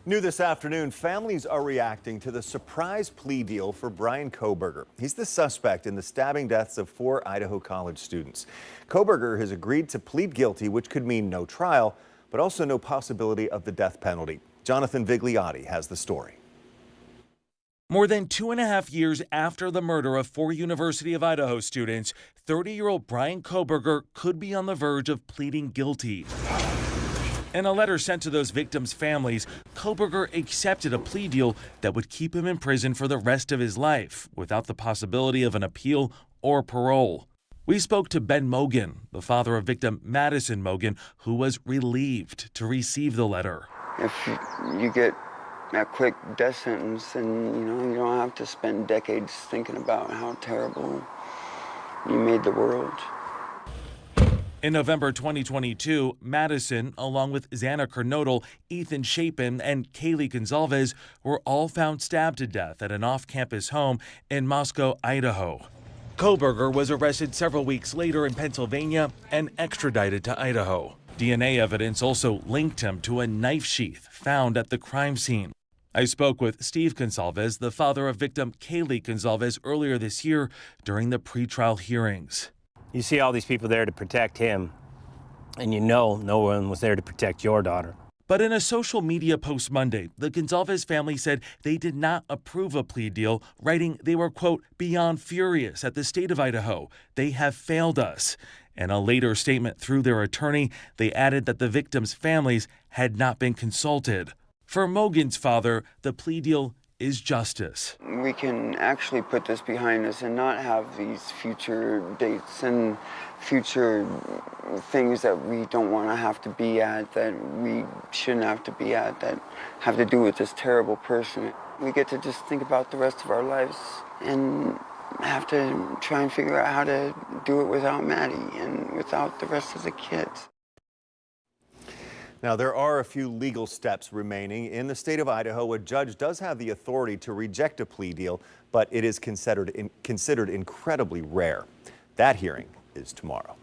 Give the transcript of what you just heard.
New this afternoon, families are reacting to the surprise plea deal for Bryan Kohberger. He's the suspect in the stabbing deaths of 4 Idaho college students. Kohberger has agreed to plead guilty, which could mean no trial, but also no possibility of the death penalty. Jonathan Vigliotti has the story. More than 2.5 years after the murder of 4 University of Idaho students, 30-year-old Bryan Kohberger could be on the verge of pleading guilty. In a letter sent to those victims' families, Kohberger accepted a plea deal that would keep him in prison for the rest of his life, without the possibility of an appeal or parole. We spoke to Ben Mogan, the father of victim Madison Mogan, who was relieved to receive the letter. If you get a quick death sentence, and you don't have to spend decades thinking about how terrible you made the world. In November 2022, Madison, along with Xana Kernodle, Ethan Chapin, and Kaylee Gonzalez, were all found stabbed to death at an off-campus home in Moscow, Idaho. Kohberger was arrested several weeks later in Pennsylvania and extradited to Idaho. DNA evidence also linked him to a knife sheath found at the crime scene. I spoke with Steve Gonzalez, the father of victim Kaylee Gonzalez, earlier this year during the pretrial hearings. You see all these people there to protect him, and no one was there to protect your daughter. But in a social media post Monday, the Gonzalez family said they did not approve a plea deal, writing they were, quote, beyond furious at the state of Idaho. They have failed us. In a later statement through their attorney, they added that the victims' families had not been consulted. For Mogan's father, the plea deal is justice. We can actually put this behind us and not have these future dates and future things that we don't want to have to be at, that we shouldn't have to be at, that have to do with this terrible person. We get to just think about the rest of our lives and have to try and figure out how to do it without Maddie and without the rest of the kids. Now, there are a few legal steps remaining. In the state of Idaho, a judge does have the authority to reject a plea deal, but it is considered incredibly rare. That hearing is tomorrow.